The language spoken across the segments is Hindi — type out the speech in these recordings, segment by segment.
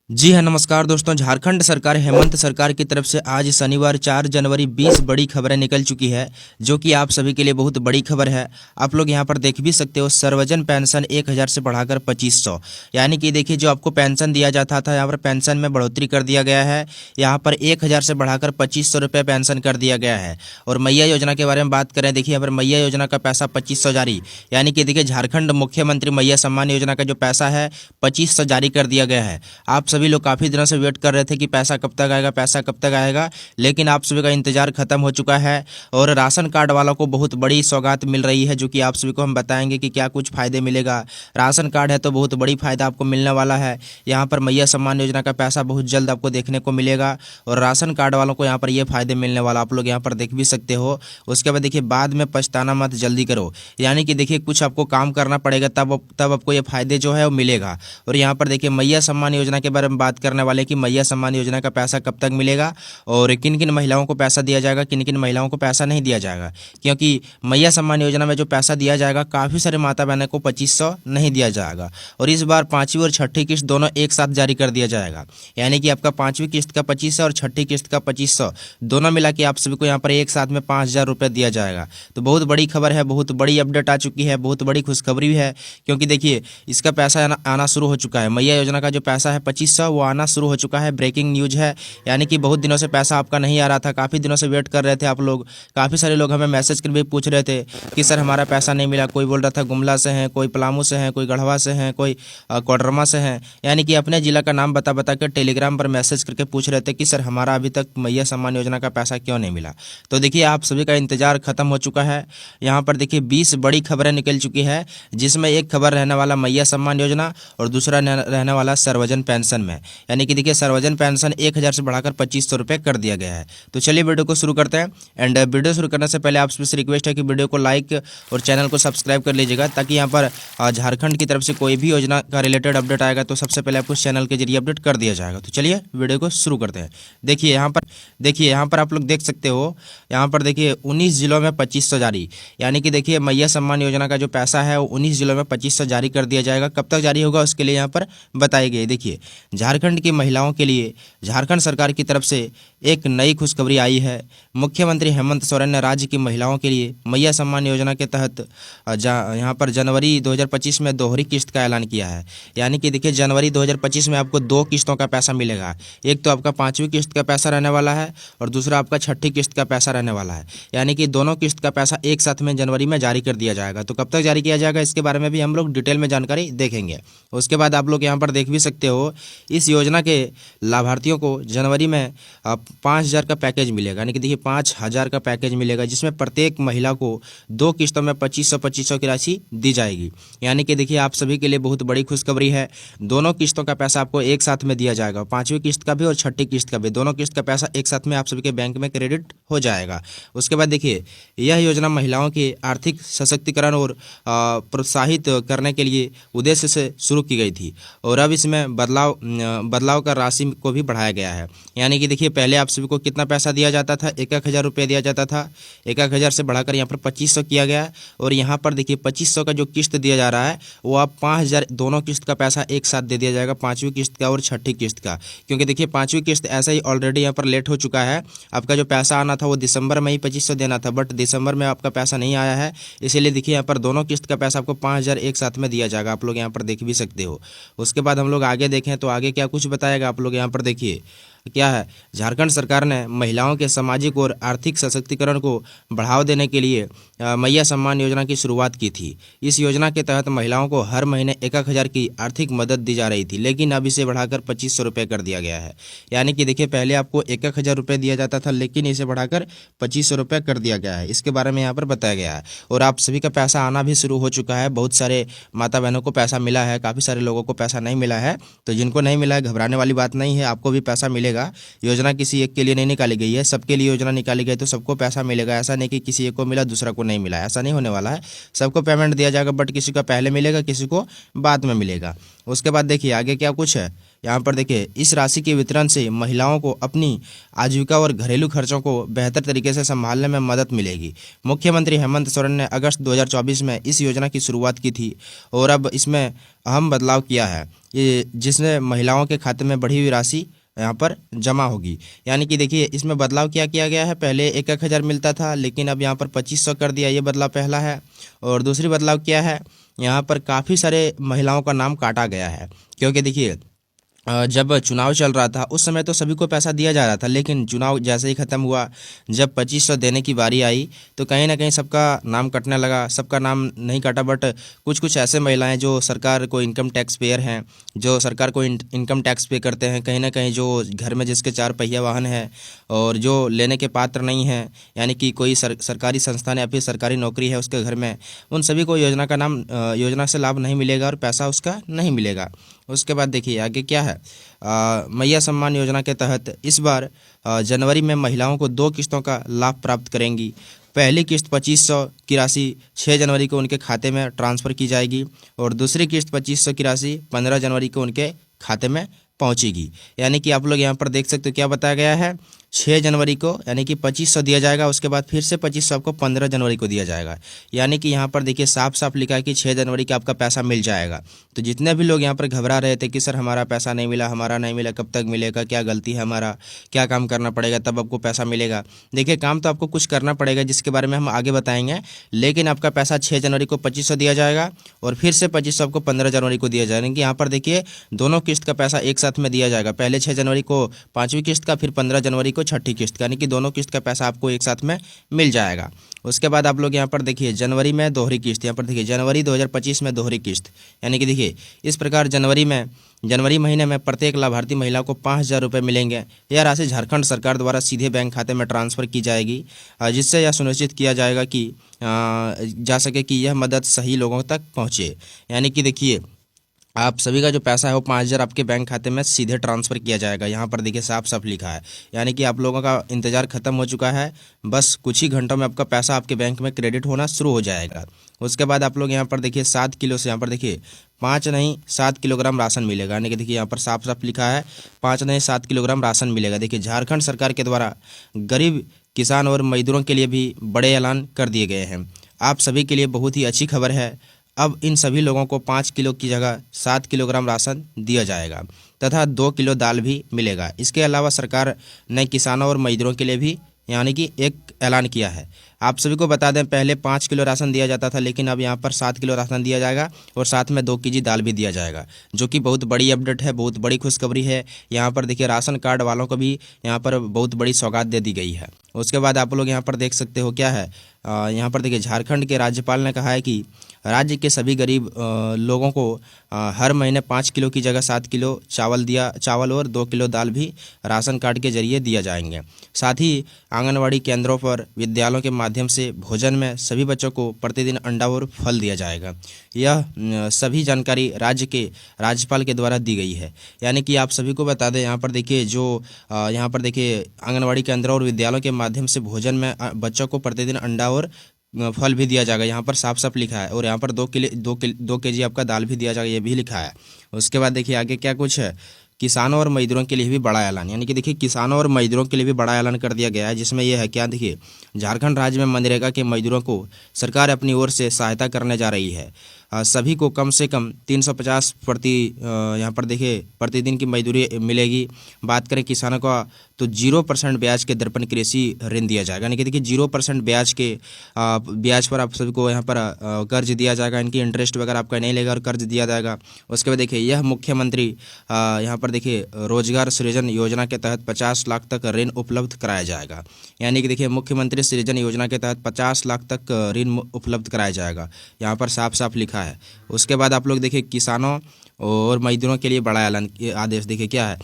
जी हाँ, नमस्कार दोस्तों। झारखंड सरकार हेमंत सरकार की तरफ से आज शनिवार 4 जनवरी 20 बड़ी खबरें निकल चुकी है, जो कि आप सभी के लिए बहुत बड़ी खबर है। आप लोग यहाँ पर देख भी सकते हो, सर्वजन पेंशन 1000 से बढ़ाकर 2500, यानी कि देखिए जो आपको पेंशन दिया जाता था, यहाँ पर पेंशन में बढ़ोतरी कर दिया गया है। यहाँ पर 1000 से बढ़ाकर 2500 रुपये पेंशन कर दिया गया है। और मैया योजना के बारे में बात करें, देखिए यहाँ पर मैया योजना का पैसा 2500 जारी, यानी कि देखिए झारखंड मुख्यमंत्री मैया सम्मान योजना का जो पैसा है 2500 जारी कर दिया गया है। आप सभी लोग काफ़ी दिनों से वेट कर रहे थे कि पैसा कब तक आएगा, पैसा कब तक आएगा, लेकिन आप सभी का इंतजार खत्म हो चुका है। और राशन कार्ड वालों को बहुत बड़ी सौगात मिल रही है, जो कि आप सभी को हम बताएंगे कि क्या कुछ फायदे मिलेगा। राशन कार्ड है तो बहुत बड़ी फायदा आपको मिलने वाला है। यहाँ पर मैया सम्मान योजना का पैसा बहुत जल्द आपको देखने को मिलेगा, और राशन कार्ड वालों को यहाँ पर ये फायदे मिलने वाला आप लोग यहाँ पर देख भी सकते हो। उसके बाद देखिए, बाद में पछताना मत, जल्दी करो, यानी कि देखिए कुछ आपको काम करना पड़ेगा, तब आपको ये फायदे जो है वो मिलेगा। और यहाँ पर देखिए मैया सम्मान योजना के बारे में बात करने वाले कि मैया सम्मान योजना का पैसा कब तक मिलेगा और किन किन महिलाओं को पैसा दिया जाएगा, किन किन महिलाओं को पैसा नहीं दिया जाएगा। क्योंकि मैया सम्मान योजना में जो पैसा दिया जाएगा, काफ़ी सारे माता बहनों को 2500 नहीं दिया जाएगा, और इस बार 5वीं और 6ठी किस्त दोनों एक साथ जारी कर दिया जाएगा। यानी कि आपका 5वीं किस्त का 2500 और 6ठी किस्त का 2500 दोनों मिला के आप सभी को यहाँ पर एक साथ में 5000 रुपये दिया जाएगा। तो बहुत बड़ी खबर है, बहुत बड़ी अपडेट आ चुकी है, बहुत बड़ी खुशखबरी है। क्योंकि देखिए इसका पैसा आना शुरू हो चुका है। मैया योजना का जो पैसा है 2500 वो आना शुरू हो चुका है। ब्रेकिंग न्यूज है, यानी कि बहुत दिनों से पैसा आपका नहीं आ रहा था, काफ़ी दिनों से वेट कर रहे थे आप लोग। काफ़ी सारे लोग हमें मैसेज कर भी पूछ रहे थे कि सर हमारा पैसा नहीं मिला। कोई बोल रहा था गुमला से हैं, कोई पलामू से हैं, कोई गढ़वा से हैं, कोई कोडरमा से हैं, यानी कि अपने जिला का नाम बता बता कर टेलीग्राम पर मैसेज करके पूछ रहे थे कि सर हमारा अभी तक मैया सम्मान योजना का पैसा क्यों नहीं मिला। तो देखिए आप सभी का इंतजार खत्म हो चुका है। यहाँ पर देखिए 20 बड़ी खबरें निकल चुकी है, जिसमें एक खबर रहने वाला मैया सम्मान योजना और दूसरा रहने वाला सर्वजन पेंशन में। यानी कि देखिए सर्वजन पेंशन 1000 से बढ़ाकर 2500 रुपये कर दिया गया है। तो चलिए वीडियो को शुरू करते हैं। एंड वीडियो शुरू करने से पहले आप सबसे रिक्वेस्ट है कि वीडियो को लाइक और चैनल को सब्सक्राइब कर लीजिएगा, ताकि यहाँ पर झारखंड की तरफ से कोई भी योजना का रिलेटेड अपडेट आएगा तो सबसे पहले आपको चैनल के जरिए अपडेट कर दिया जाएगा। तो चलिए वीडियो को शुरू करते हैं। देखिए यहाँ पर आप लोग देख सकते हो, यहाँ पर देखिए 19 जिलों में 2500 जारी, यानी कि देखिए मैया सम्मान योजना का जो पैसा है वो 19 जिलों में 2500 जारी कर दिया जाएगा। कब तक जारी होगा उसके लिए यहाँ पर बताई गई। देखिए झारखंड की महिलाओं के लिए झारखंड सरकार की तरफ से एक नई खुशखबरी आई है। मुख्यमंत्री हेमंत सोरेन ने राज्य की महिलाओं के लिए मैया सम्मान योजना के तहत यहाँ पर जनवरी 2025 में दोहरी किस्त का ऐलान किया है। यानी कि देखिए जनवरी 2025 में आपको 2 किस्तों का पैसा मिलेगा। एक तो आपका 5वीं किस्त का पैसा रहने वाला है और दूसरा आपका 6ठी किस्त का पैसा रहने वाला है। यानी कि दोनों किस्त का पैसा एक साथ में जनवरी में जारी कर दिया जाएगा। तो कब तक जारी किया जाएगा इसके बारे में भी हम लोग डिटेल में जानकारी देखेंगे। उसके बाद आप लोग यहाँ पर देख भी सकते हो, इस योजना के लाभार्थियों को जनवरी में 5000 का पैकेज मिलेगा। यानी कि देखिए 5000 का पैकेज मिलेगा, जिसमें प्रत्येक महिला को 2 किस्तों में 2500 की राशि दी जाएगी। यानी कि देखिए आप सभी के लिए बहुत बड़ी खुशखबरी है। दोनों किस्तों का पैसा आपको एक साथ में दिया जाएगा, 5वीं किस्त का भी और 6ठी किस्त का भी। दोनों किस्त का पैसा एक साथ में आप सभी के बैंक में क्रेडिट हो जाएगा। उसके बाद देखिए यह योजना महिलाओं के आर्थिक सशक्तिकरण और प्रोत्साहित करने के लिए उद्देश्य से शुरू की गई थी, और अब इसमें बदलाव कर राशि को भी बढ़ाया गया है। यानी कि देखिए पहले आप सभी को कितना पैसा दिया जाता था, 1000 रुपये दिया जाता था। 1000 से बढ़ाकर यहाँ पर 2500 किया गया, और यहाँ पर देखिए 2500 का जो किस्त दिया जा रहा है वो आप 5000, दोनों किस्त का पैसा एक साथ दे दिया जाएगा, 5वीं किस्त का और 6ठी किस्त का। क्योंकि देखिए 5वीं किस्त ऐसा ही ऑलरेडी यहाँ पर लेट हो चुका है। आपका जो पैसा आना था वो दिसंबर में ही 2500 देना था, बट दिसंबर में आपका पैसा नहीं आया है, इसीलिए देखिए यहाँ पर दोनों किस्त का पैसा आपको 5000 एक साथ में दिया जाएगा। आप लोग यहाँ पर देख भी सकते हो। उसके बाद हम लोग आगे देखें तो आगे क्या कुछ बताएगा, आप लोग यहाँ पर देखिए क्या है। झारखंड सरकार ने महिलाओं के सामाजिक और आर्थिक सशक्तिकरण को बढ़ावा देने के लिए मैया सम्मान योजना की शुरुआत की थी। इस योजना के तहत महिलाओं को हर महीने 1000 की आर्थिक मदद दी जा रही थी, लेकिन अब इसे बढ़ाकर 2500 रुपये कर दिया गया है। यानी कि देखिए पहले आपको 1000 रुपये दिया जाता था, लेकिन इसे बढ़ाकर 2500 रुपये कर दिया गया है। इसके बारे में यहाँ पर बताया गया है, और आप सभी का पैसा आना भी शुरू हो चुका है। बहुत सारे माता बहनों को पैसा मिला है, काफ़ी सारे लोगों को पैसा नहीं मिला है। तो जिनको नहीं मिला है घबराने वाली बात नहीं है, आपको भी पैसा मिलेगा। योजना किसी एक के लिए नहीं निकाली गई है, सबके लिए योजना निकाली गई, तो सबको पैसा मिलेगा। ऐसा नहीं कि किसी एक को मिला दूसरा को नहीं मिला, ऐसा नहीं होने वाला है। सबको पेमेंट दिया जाएगा, बट किसी को पहले मिलेगा, किसी को बाद में मिलेगा। उसके बाद देखिए आगे क्या कुछ है। यहाँ पर देखिए इस राशि के वितरण से महिलाओं को अपनी आजीविका और घरेलू खर्चों को बेहतर तरीके से संभालने में मदद मिलेगी। मुख्यमंत्री हेमंत सोरेन ने अगस्त 2024 में इस योजना की शुरुआत की थी और अब इसमें अहम बदलाव किया है, ये जिसमें महिलाओं के खाते में बढ़ी हुई राशि यहाँ पर जमा होगी। यानी कि देखिए इसमें बदलाव क्या किया गया है, पहले 1,000 मिलता था लेकिन अब यहाँ पर 2,500 कर दिया, ये बदलाव पहला है। और दूसरी बदलाव क्या है, यहाँ पर काफ़ी सारे महिलाओं का नाम काटा गया है, क्योंकि देखिए जब चुनाव चल रहा था उस समय तो सभी को पैसा दिया जा रहा था, लेकिन चुनाव जैसे ही ख़त्म हुआ, जब 2,500 देने की बारी आई तो कहीं ना कहीं सबका नाम कटने लगा। सबका नाम नहीं कटा, बट कुछ कुछ ऐसे महिलाएं जो सरकार को इनकम टैक्स पेयर हैं, जो सरकार को इनकम टैक्स पे करते हैं, कहीं ना कहीं जो घर में जिसके 4 पहिया वाहन है और जो लेने के पात्र नहीं हैं, यानी कि कोई सरकारी संस्थान या फिर सरकारी नौकरी है उसके घर में, उन सभी को योजना से लाभ नहीं मिलेगा और पैसा उसका नहीं मिलेगा। उसके बाद देखिए आगे क्या है, मैया सम्मान योजना के तहत इस बार जनवरी में महिलाओं को 2 किस्तों का लाभ प्राप्त करेंगी। पहली किस्त 2,500 की राशि 6 जनवरी को उनके खाते में ट्रांसफ़र की जाएगी और दूसरी किस्त 2,500 की राशि 15 जनवरी को उनके खाते में पहुंचेगी। यानी कि आप लोग यहाँ पर देख सकते हो क्या बताया गया है, 6 जनवरी को यानी कि 2,500 दिया जाएगा, उसके बाद फिर से 2,500 आपको 15 जनवरी को दिया जाएगा। यानी कि यहाँ पर देखिए साफ साफ लिखा है कि 6 जनवरी का आपका पैसा मिल जाएगा। तो जितने भी लोग यहाँ पर घबरा रहे थे कि सर हमारा पैसा नहीं मिला, हमारा नहीं मिला, कब तक मिलेगा, क्या गलती है हमारा, क्या काम करना पड़ेगा तब आपको पैसा मिलेगा। देखिए काम तो आपको कुछ करना पड़ेगा जिसके बारे में हम आगे बताएंगे, लेकिन आपका पैसा 6 जनवरी को 2,500 दिया जाएगा और फिर से 2,500 आपको 15 जनवरी को दिया जाएगा। यहाँ पर देखिए दोनों किस्त का पैसा एक साथ में दिया जाएगा, पहले 6 जनवरी को 5वीं किस्त का, फिर 15 जनवरी को 6ठी किस्त का, यानी कि दोनों किस्त का पैसा आपको एक साथ में मिल जाएगा। उसके बाद आप लोग यहाँ पर देखिए जनवरी में दोहरी किस्त, यहाँ पर देखिए जनवरी 2025 में दोहरी किस्त, यानी कि देखिए इस प्रकार जनवरी महीने में प्रत्येक लाभार्थी महिला को 5,000 रुपये मिलेंगे। यह राशि झारखंड सरकार द्वारा सीधे बैंक खाते में ट्रांसफ़र की जाएगी, जिससे यह सुनिश्चित किया जाएगा कि जा सके कि यह मदद सही लोगों तक पहुँचे। यानी कि देखिए आप सभी का जो पैसा है वो 5,000 आपके बैंक खाते में सीधे ट्रांसफ़र किया जाएगा। यहाँ पर देखिए साफ साफ लिखा है, यानी कि आप लोगों का इंतज़ार खत्म हो चुका है, बस कुछ ही घंटों में आपका पैसा आपके बैंक में क्रेडिट होना शुरू हो जाएगा। उसके बाद आप लोग यहाँ पर देखिए 7 किलो से यहाँ पर देखिए 5 नहीं 7 किलोग्राम राशन मिलेगा, यानी कि देखिए यहाँ पर साफ साफ लिखा है 5 नहीं 7 किलोग्राम राशन मिलेगा। देखिए झारखंड सरकार के द्वारा गरीब किसान और मजदूरों के लिए भी बड़े ऐलान कर दिए गए हैं। आप सभी के लिए बहुत ही अच्छी खबर है, अब इन सभी लोगों को 5 किलो की जगह 7 किलोग्राम राशन दिया जाएगा तथा 2 किलो दाल भी मिलेगा। इसके अलावा सरकार ने किसानों और मजदूरों के लिए भी यानी कि एक ऐलान किया है। आप सभी को बता दें पहले 5 किलो राशन दिया जाता था, लेकिन अब यहाँ पर 7 किलो राशन दिया जाएगा और साथ में 2 केजी दाल भी दिया जाएगा, जो कि बहुत बड़ी अपडेट है, बहुत बड़ी खुशखबरी है। यहाँ पर देखिए राशन कार्ड वालों को भी यहाँ पर बहुत बड़ी सौगात दे दी गई है। उसके बाद आप लोग यहाँ पर देख सकते हो क्या है, यहाँ पर देखिए झारखंड के राज्यपाल ने कहा है कि राज्य के सभी गरीब लोगों को हर महीने 5 किलो की जगह 7 किलो चावल और 2 किलो दाल भी राशन कार्ड के जरिए दिया जाएंगे। साथ ही आंगनवाड़ी केंद्रों पर विद्यालयों के माध्यम से भोजन में सभी बच्चों को प्रतिदिन अंडा और फल दिया जाएगा। यह सभी जानकारी राज्य के राज्यपाल के द्वारा दी गई है। यानी कि आप सभी को बता दें यहाँ पर देखिए यहाँ पर देखिए आंगनवाड़ी केंद्रों और विद्यालयों के माध्यम से भोजन में बच्चों को प्रतिदिन अंडा और फल भी दिया जाएगा, यहाँ पर साफ साफ लिखा है। और यहाँ पर 2 केजी आपका दाल भी दिया जाएगा, ये भी लिखा है। उसके बाद देखिए आगे क्या कुछ है, किसानों और मजदूरों के लिए भी बड़ा ऐलान, यानी कि देखिए किसानों और मजदूरों के लिए भी बड़ा ऐलान कर दिया गया है, जिसमें यह है क्या, देखिए झारखंड राज्य में मनरेगा के मजदूरों को सरकार अपनी ओर से सहायता करने जा रही है। सभी को कम से कम 350 यहाँ पर देखिए प्रतिदिन की मजदूरी मिलेगी। बात करें किसानों का तो 0% ब्याज के दर पर कृषि ऋण दिया जाएगा, यानी कि देखिए 0% ब्याज पर आप सभी को यहाँ पर कर्ज दिया जाएगा, इनकी इंटरेस्ट वगैरह आपका नहीं लेगा और कर्ज दिया जाएगा। उसके बाद देखिए यह मुख्यमंत्री यहाँ पर देखिए रोजगार सृजन योजना के तहत 50 लाख तक ऋण उपलब्ध कराया जाएगा, यानी कि देखिए मुख्यमंत्री सृजन योजना के तहत 50 लाख तक ऋण उपलब्ध कराया जाएगा, यहाँ पर साफ साफ लिखा है। उसके बाद आप लोग देखिए किसानों और मजदूरों के लिए बड़ा ऐलान आदेश देखिए क्या है,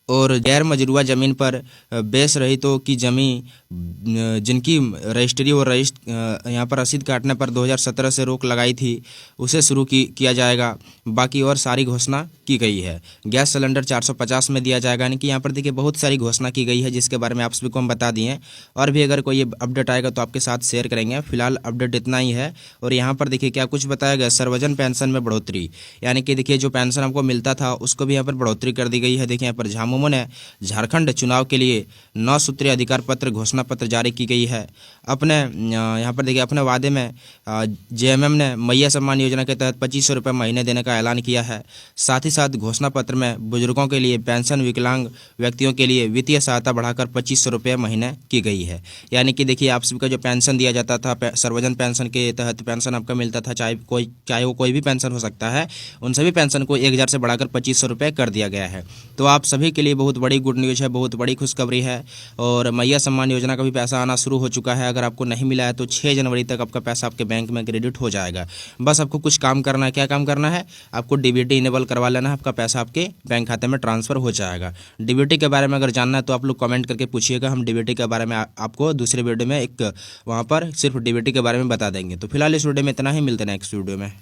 और गैर मजरूआ ज़मीन पर बेच रहितों की ज़मीन जिनकी रजिस्ट्री और यहाँ पर रसीद काटने पर 2017 से रोक लगाई थी उसे शुरू किया जाएगा। बाकी और सारी घोषणा की गई है। गैस सिलेंडर 450 में दिया जाएगा, यानी कि यहाँ पर देखिए बहुत सारी घोषणा की गई है जिसके बारे में आप सभी को हम बता दिए। और भी अगर कोई अपडेट आएगा तो आपके साथ शेयर करेंगे। फिलहाल अपडेट इतना ही है। और यहाँ पर देखिए क्या कुछ बताया गया, सर्वजन पेंशन में बढ़ोतरी, यानी कि देखिए जो पेंशन आपको मिलता था उसको भी यहाँ पर बढ़ोतरी कर दी गई है। देखिए यहाँ पर झामुमो ने झारखंड चुनाव के लिए 9 सूत्रीय अधिकार पत्र घोषणा पत्र जारी की गई है। अपने यहाँ पर देखिए अपने वादे में जेएमएम ने मैया सम्मान योजना के तहत 2500 रुपये महीने देने का ऐलान किया है। साथ ही साथ घोषणा पत्र में बुजुर्गों के लिए पेंशन, विकलांग व्यक्तियों के लिए वित्तीय सहायता बढ़ाकर 2500 रुपये महीने की गई है। यानी कि देखिए आप सभी का जो पेंशन दिया जाता था, सर्वजन पेंशन के तहत पेंशन आपका मिलता था, चाहे वो कोई भी पेंशन हो सकता है, उन सभी पेंशन को 1000 से बढ़ाकर 2500 रुपये कर दिया गया है। तो आप सभी के लिए बहुत बड़ी गुड न्यूज़ है, बहुत बड़ी खुशखबरी है। और मैया सम्मान योजना का भी पैसा आना शुरू हो चुका है। अगर आपको नहीं मिला है तो 6 जनवरी तक आपका पैसा आपके बैंक में क्रेडिट हो जाएगा। बस आपको कुछ काम करना है। क्या काम करना है? आपको डीबीटी इनेबल करवा लेना है, आपका पैसा आपके बैंक खाते में ट्रांसफर हो जाएगा। डीबीटी के बारे में अगर जानना है तो आप लोग कमेंट करके पूछिएगा, हम डीबीटी के बारे में आपको दूसरे वीडियो में एक वहाँ पर सिर्फ डीबीटी के बारे में बता देंगे। तो फिलहाल इस वीडियो में इतना ही, मिलते हैं नेक्स्ट वीडियो में।